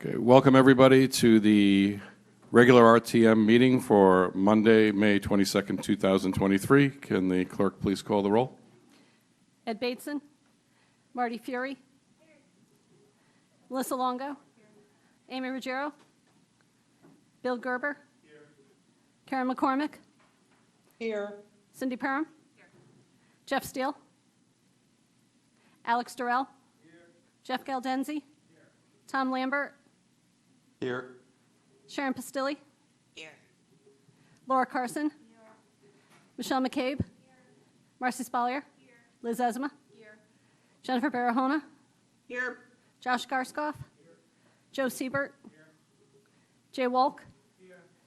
Okay, welcome everybody to the regular RTM meeting for Monday, May 22nd, 2023. Can the clerk please call the roll? Ed Bateson. Marty Fury. Melissa Longo. Amy Ruggiero. Bill Gerber. Karen McCormick. Here. Cindy Perham. Jeff Steele. Alex Durrell. Jeff Galdenzi. Tom Lambert. Here. Sharon Pastilli. Here. Laura Carson. Michelle McCabe. Marcy Spalier. Liz Ezma. Jennifer Barahona. Here. Josh Garskoff. Joe Siebert. Jay Wolk.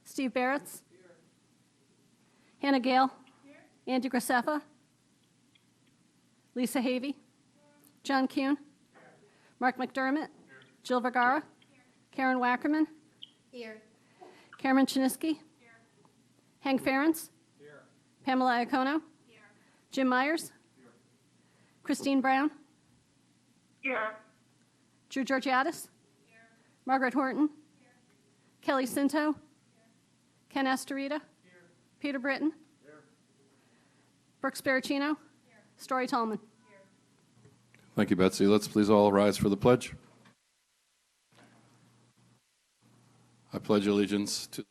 Steve Barretts. Hannah Gale. Andy Graceffa. Lisa Havey. John Kuhn. Mark McDermott. Jill Vergara. Karen Wackerman. Here. Cameron Chiniski. Hank Ferentz. Pamela Iacono. Jim Myers. Christine Brown. Here. Drew Georgiadis. Margaret Horton. Kelly Cinto. Ken Astorita. Peter Britton. Brooke Sparacino. Story Tallman. Thank you, Betsy. Let's please all rise for the pledge. I pledge allegiance to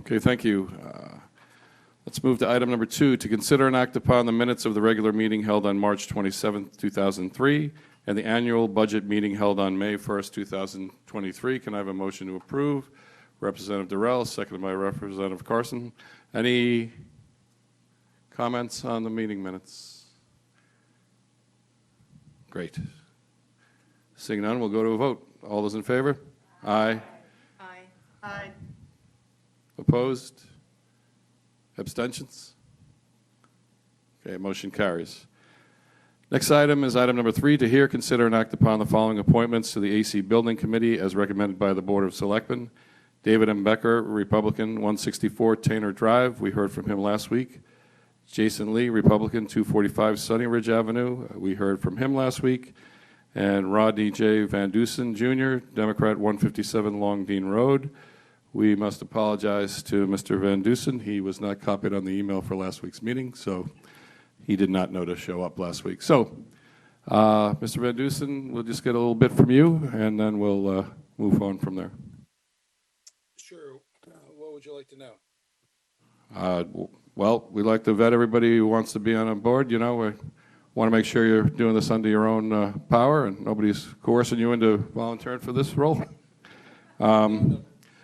Okay, thank you. Let's move to item number 2, to consider and act upon the minutes of the regular meeting held on March 27th, 2003, and the annual budget meeting held on May 1st, 2023. Can I have a motion to approve? Representative Durrell, seconded by Representative Carson. Any comments on the meeting minutes? Great. Seeing none, we'll go to a vote. All those in favor? Aye. Aye. Aye. Opposed? Abstentions? Okay, motion carries. Next item is item number 3, to hear, consider, and act upon the following appointments to the AC Building Committee as recommended by the Board of Selectmen. David M. Becker, Republican, 164 Tainer Drive. We heard from him last week. Jason Lee, Republican, 245 Sunny Ridge Avenue. We heard from him last week. And Rodney J. Van Dusen, Jr., Democrat, 157 Long Dean Road. We must apologize to Mr. Van Dusen. He was not copied on the email for last week's meeting, so he did not know to show up last week. So, Mr. Van Dusen, we'll just get a little bit from you, and then we'll move on from there. Sure. What would you like to know? Well, we like to vet everybody who wants to be on a board. You know, we want to make sure you're doing this under your own power and nobody's coercing you into volunteering for this role.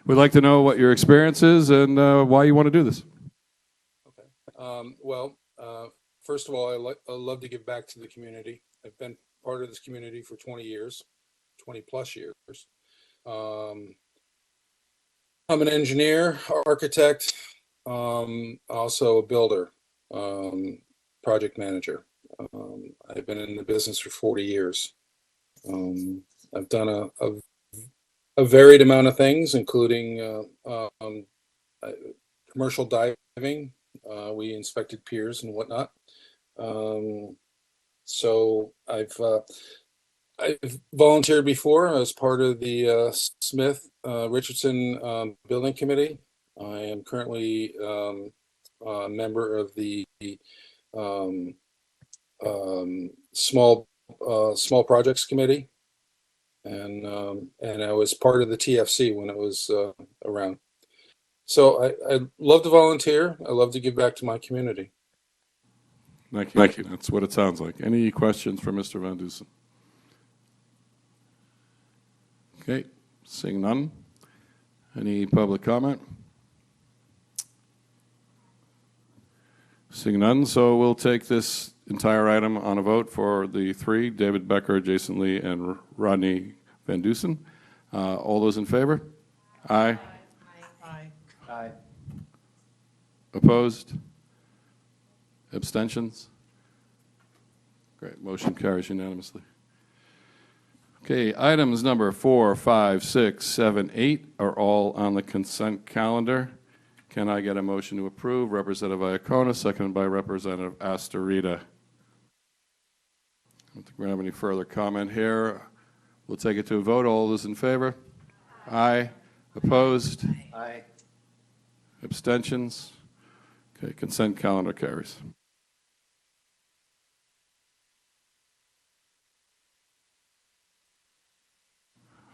We'd like to know what your experience is and why you want to do this. Okay. First of all, I love to give back to the community. I've been part of this community for 20 years, 20 plus years. I'm an engineer, architect, also a builder, project manager. I've been in the business for 40 years. I've done a varied amount of things, including commercial diving. We inspected piers and whatnot. So I've volunteered before as part of the Smith Richardson Building Committee. I am currently a member of the small projects committee, and I was part of the TFC when it was around. So I love to volunteer. I love to give back to my community. Thank you. Thank you. That's what it sounds like. Any questions for Mr. Van Dusen? Okay, seeing none. Any public comment? Seeing none, so we'll take this entire item on a vote for the 3, David Becker, Jason Lee, and Rodney Van Dusen. All those in favor? Aye. Aye. Aye. Opposed? Abstentions? Great, motion carries unanimously. Okay, items number 4, 5, 6, 7, 8 are all on the consent calendar. Can I get a motion to approve? Representative Iacona, seconded by Representative Astorita. I don't think we have any further comment here. We'll take it to a vote. All those in favor? Aye. Opposed? Aye. Abstentions? Okay, consent calendar carries.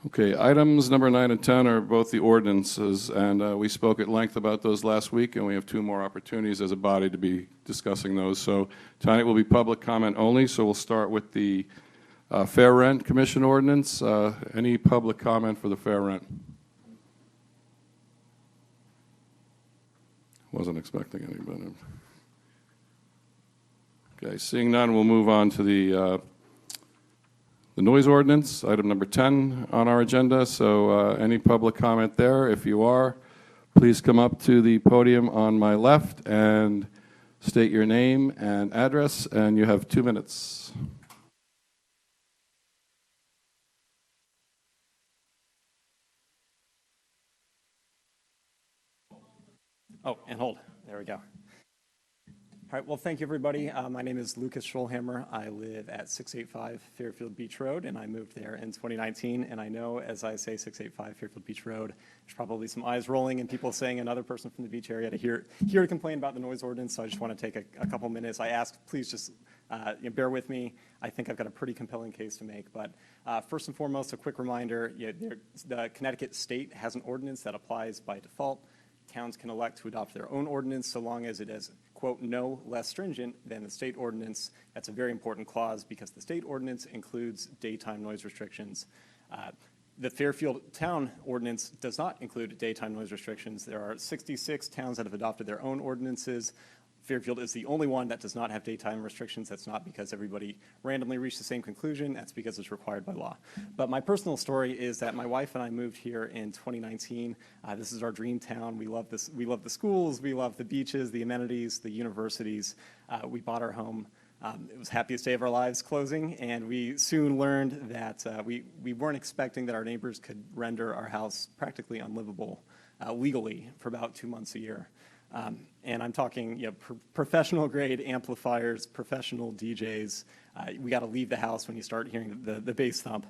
Okay, items number 9 and 10 are both the ordinances, and we spoke at length about those last week, and we have 2 more opportunities as a body to be discussing those. So tonight will be public comment only, so we'll start with the Fair Rent Commission ordinance. Any public comment for the fair rent? Wasn't expecting anybody. Okay, seeing none, we'll move on to the noise ordinance, item number 10 on our agenda. So any public comment there? If you are, please come up to the podium on my left and state your name and address, and you have 2 minutes. Oh, and hold. There we go. All right, well, thank you, everybody. My name is Lucas Schrollhammer. I live at 685 Fairfield Beach Road, and I moved there in 2019. And I know as I say 685 Fairfield Beach Road, there's probably some eyes rolling and people saying another person from the beach area to hear to complain about the noise ordinance. So I just want to take a couple minutes. I ask, please just bear with me. I think I've got a pretty compelling case to make. But first and foremost, a quick reminder, the Connecticut state has an ordinance that applies by default. Towns can elect to adopt their own ordinance so long as it is, quote, no less stringent than the state ordinance. That's a very important clause because the state ordinance includes daytime noise restrictions. The Fairfield Town ordinance does not include daytime noise restrictions. There are 66 towns that have adopted their own ordinances. Fairfield is the only one that does not have daytime restrictions. That's not because everybody randomly reached the same conclusion. That's because it's required by law. But my personal story is that my wife and I moved here in 2019. This is our dream town. We love this. We love the schools. We love the beaches, the amenities, the universities. We bought our home. It was the happiest day of our lives closing, and we soon learned that we weren't expecting that our neighbors could render our house practically unlivable legally for about 2 months a year. And I'm talking professional grade amplifiers, professional DJs. We got to leave the house when you start hearing the bass thump.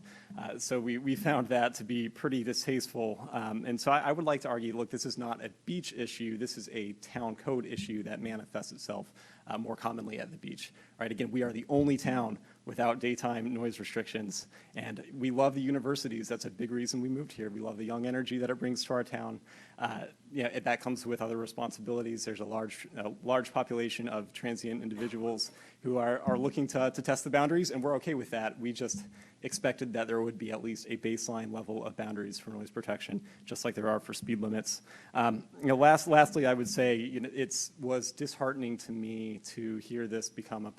So we found that to be pretty distasteful. And so I would like to argue, look, this is not a beach issue. This is a town code issue that manifests itself more commonly at the beach. Right? Again, we are the only town without daytime noise restrictions. And we love the universities. That's a big reason we moved here. We love the young energy that it brings to our town. That comes with other responsibilities. There's a large population of transient individuals who are looking to test the boundaries, and we're okay with that. We just expected that there would be at least a baseline level of boundaries for noise protection, just like there are for speed limits. Lastly, I would say it was disheartening to me to hear this become a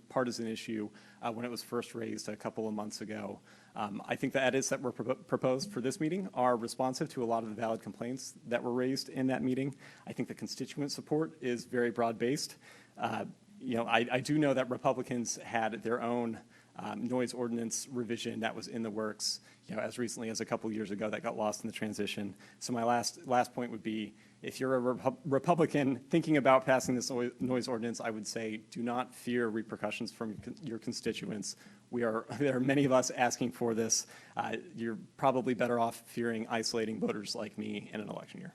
partisan issue when it was first raised a couple of months ago. I think the edits that were proposed for this meeting are responsive to a lot of the valid complaints that were raised in that meeting. I think the constituent support is very broad-based. I do know that Republicans had their own noise ordinance revision that was in the works, as recently as a couple years ago that got lost in the transition. So my last point would be, if you're a Republican thinking about passing this noise ordinance, I would say do not fear repercussions from your constituents. There are many of us asking for this. You're probably better off fearing isolating voters like me in an election year.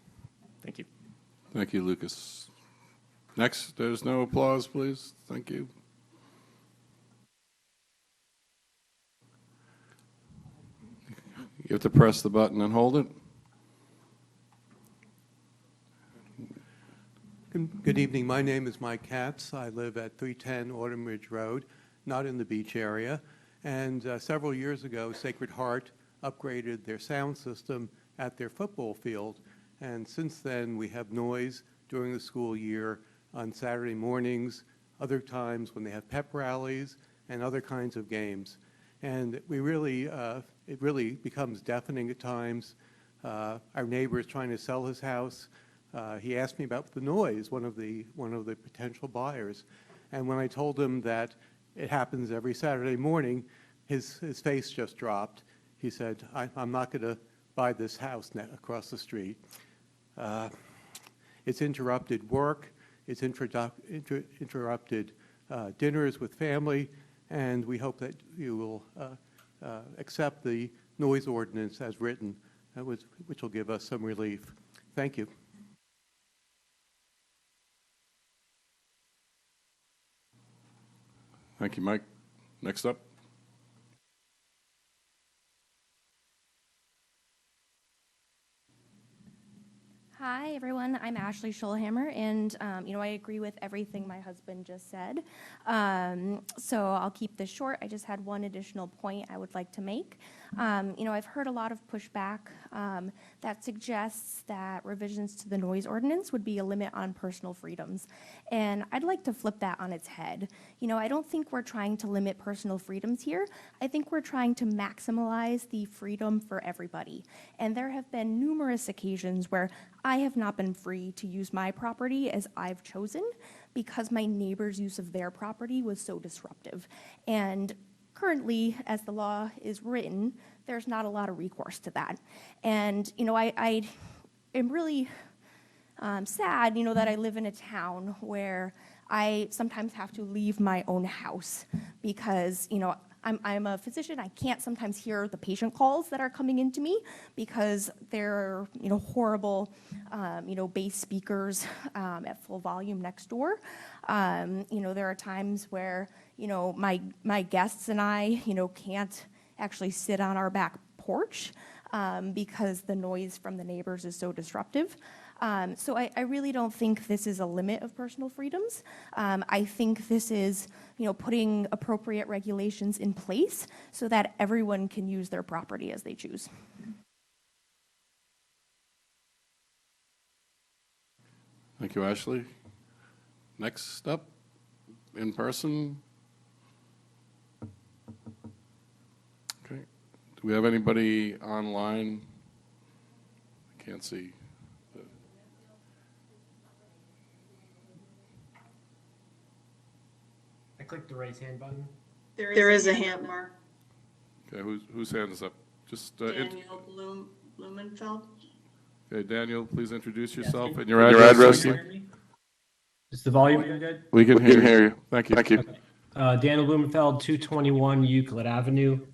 Thank you. Thank you, Lucas. Next, there's no applause, please. Thank you. You have to press the button and hold it. Good evening. My name is Mike Katz. I live at 310 Autumn Ridge Road, not in the beach area. And several years ago, Sacred Heart upgraded their sound system at their football field. And since then, we have noise during the school year on Saturday mornings, other times when they have pep rallies and other kinds of games. And it really becomes deafening at times. Our neighbor is trying to sell his house. He asked me about the noise, one of the potential buyers. And when I told him that it happens every Saturday morning, his face just dropped. He said, I'm not going to buy this house across the street. It's interrupted work, it's interrupted dinners with family, and we hope that you will accept the noise ordinance as written, which will give us some relief. Thank you. Thank you, Mike. Next up. Hi, everyone. I'm Ashley Schulhammer, and I agree with everything my husband just said. So I'll keep this short. I just had one additional point I would like to make. I've heard a lot of pushback that suggests that revisions to the noise ordinance would be a limit on personal freedoms, and I'd like to flip that on its head. I don't think we're trying to limit personal freedoms here. I think we're trying to maximize the freedom for everybody, and there have been numerous occasions where I have not been free to use my property as I've chosen because my neighbor's use of their property was so disruptive. And currently, as the law is written, there's not a lot of recourse to that. And, I am really sad, that I live in a town where I sometimes have to leave my own house because, I'm a physician. I can't sometimes hear the patient calls that are coming into me because they're, horrible, bass speakers at full volume next door. There are times where, my guests and I, can't actually sit on our back porch because the noise from the neighbors is so disruptive. So I really don't think this is a limit of personal freedoms. I think this is, putting appropriate regulations in place so that everyone can use their property as they choose. Thank you, Ashley. Next up, in person. Okay. Do we have anybody online? I can't see. I clicked the raise hand button. There is a hand mark. Okay, whose hand is up? Just Daniel Blumenfeld. Okay, Daniel, please introduce Yes. yourself and your address. Can you hear me? Is the volume good? We can hear you. Thank you. Okay. Daniel Blumenfeld, 221 Euclid Avenue,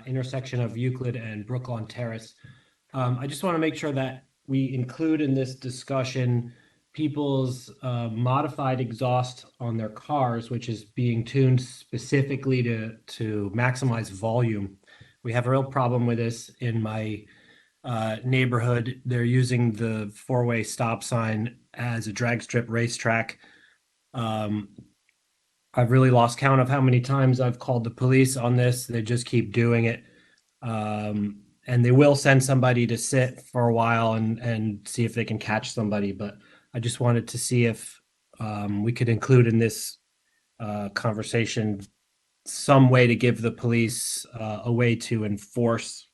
intersection of Euclid and Brooklawn Terrace. I just want to make sure that we include in this discussion people's modified exhaust on their cars, which is being tuned specifically to maximize volume. We have a real problem with this in my neighborhood. They're using the four-way stop sign as a drag strip racetrack. I've really lost count of how many times I've called the police on this. They just keep doing it. And they will send somebody to sit for a while and see if they can catch somebody. But I just wanted to see if we could include in this conversation some way to give the police a way to enforce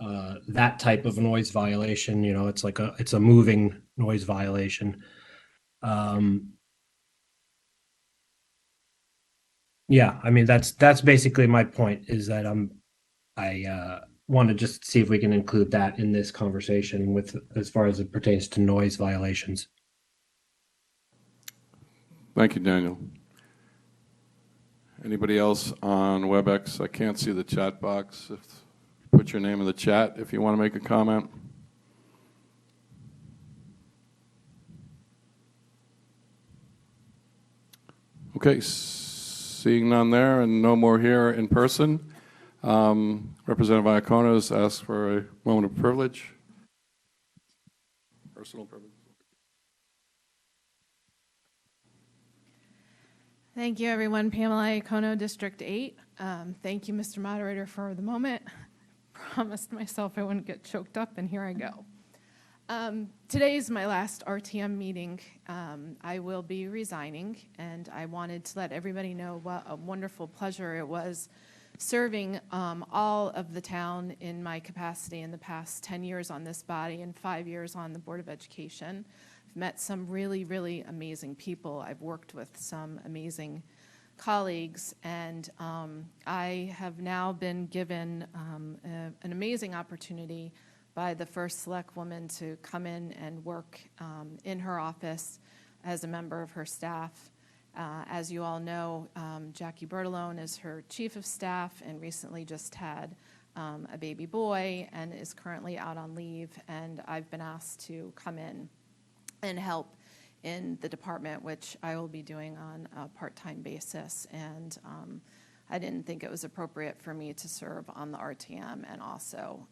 that type of noise violation. It's a moving noise violation. Yeah, I mean that's basically my point, is that I want to just see if we can include that in this conversation with as far as it pertains to noise violations. Thank you, Daniel. Anybody else on WebEx? I can't see the chat box. Put your name in the chat if you want to make a comment. Okay, seeing none there and no more here in person. Representative Iacono has asked for a moment of privilege. Personal privilege. Thank you, everyone. Pamela Iacono, District 8. Thank you, Mr. Moderator, for the moment. Promised myself I wouldn't get choked up, and here I go. Today is my last RTM meeting. I will be resigning, and I wanted to let everybody know what a wonderful pleasure it was serving all of the town in my capacity in the past 10 years on this body and 5 years on the Board of Education. I've met some really, really amazing people. I've worked with some amazing colleagues, and I have now been given an amazing opportunity by the first select woman to come in and work in her office as a member of her staff. As you all know, Jackie Bertolone is her chief of staff and recently just had a baby boy and is currently out on leave. And I've been asked to come in and help in the department, which I will be doing on a part-time basis. And I didn't think it was appropriate for me to serve on the RTM and also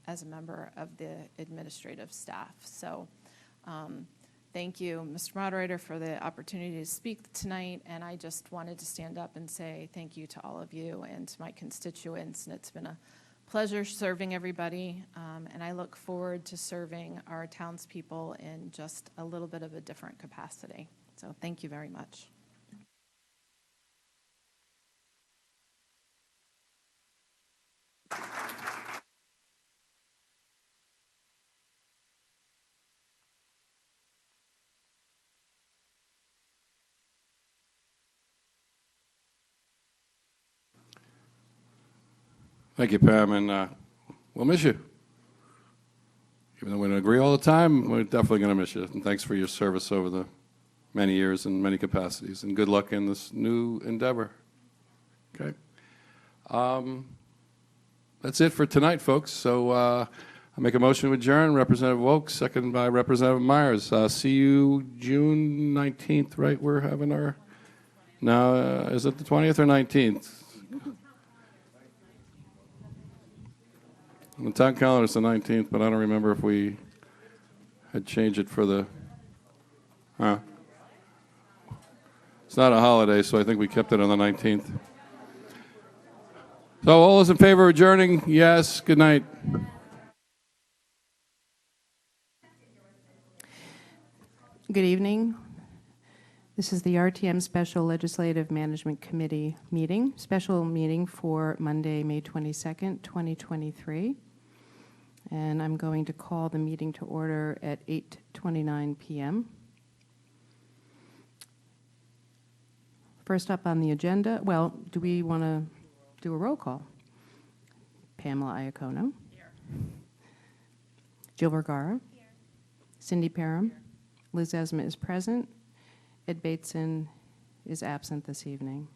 as a member of the administrative staff. So thank you, Mr. Moderator, for the opportunity to speak tonight. And I just wanted to stand up and say thank you to all of you and to my constituents. And it's been a pleasure serving everybody. And I look forward to serving our townspeople in just a little bit of a different capacity. So thank you very much. Thank you, Pam, and we'll miss you. Even though we don't agree all the time, we're definitely going to miss you. And thanks for your service over the many years in many capacities. And good luck in this new endeavor. Okay. That's it for tonight, folks. So I make a motion to adjourn. Representative Wilkes, second by Representative Myers. See you June 19th, right? We're having our... No, is it the 20th or 19th? On the town calendar, it's the 19th, but I don't remember if we had changed it for the... It's not a holiday, so I think we kept it on the 19th. So all those in favor of adjourning? Yes. Good night. Good evening. This is the RTM Special Legislative Management Committee meeting, special meeting for Monday, May 22nd, 2023. And I'm going to call the meeting to order at 8:29 p.m. First up on the agenda, well, do we want to do a roll call? Pamela Iacono. Here. Jill Vergara. Here. Cindy Parham. Here. Liz Esma is present. Ed Bateson is absent this evening.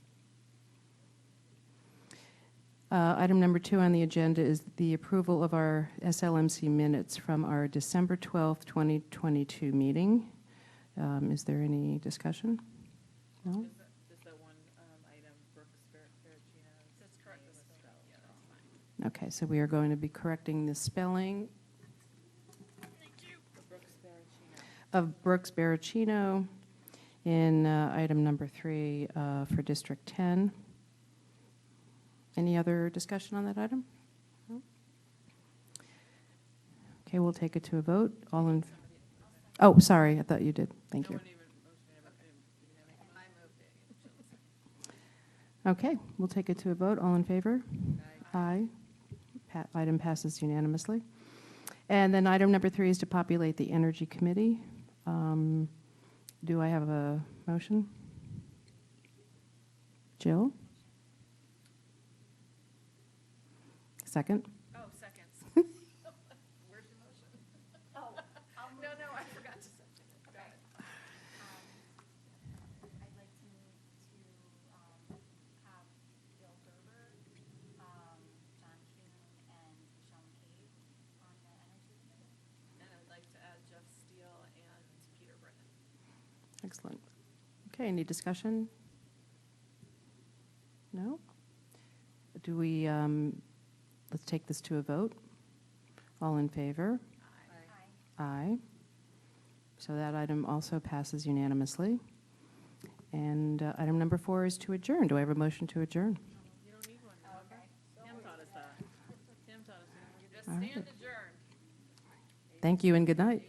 Item number 2 on the agenda is the approval of our SLMC minutes from our December 12th, 2022 meeting. Is there any discussion? No? Just that one item, Brooks Baracino. That's correct. Yeah, that's fine. Okay, so we are going to be correcting the spelling of Brooks Baracino in item number 3 for District 10. Any other discussion on that item? No? Okay, we'll take it to a vote. All in... Oh, sorry, I thought you did. Thank you. Okay, we'll take it to a vote. All in favor? Aye. Item passes unanimously. And then item number 3 is to populate the Energy Committee. Do I have a motion? Jill? Second? Oh, seconds. Where's your motion? Oh, no, I forgot to second it. Got it. I'd like to move to have Bill Gerber, John Kuhn, and Michelle McCabe on the Energy Committee. And I'd like to add Jeff Steele and Peter Brennan. Excellent. Okay, any discussion? No? Do we, let's take this to a vote. All in favor? Aye. Aye. So that item also passes unanimously. And item number 4 is to adjourn. Do I have a motion to adjourn? You don't need one. Oh, okay. Tim taught us that. Tim taught us that. You just All right. stand adjourned. Thank you and good night.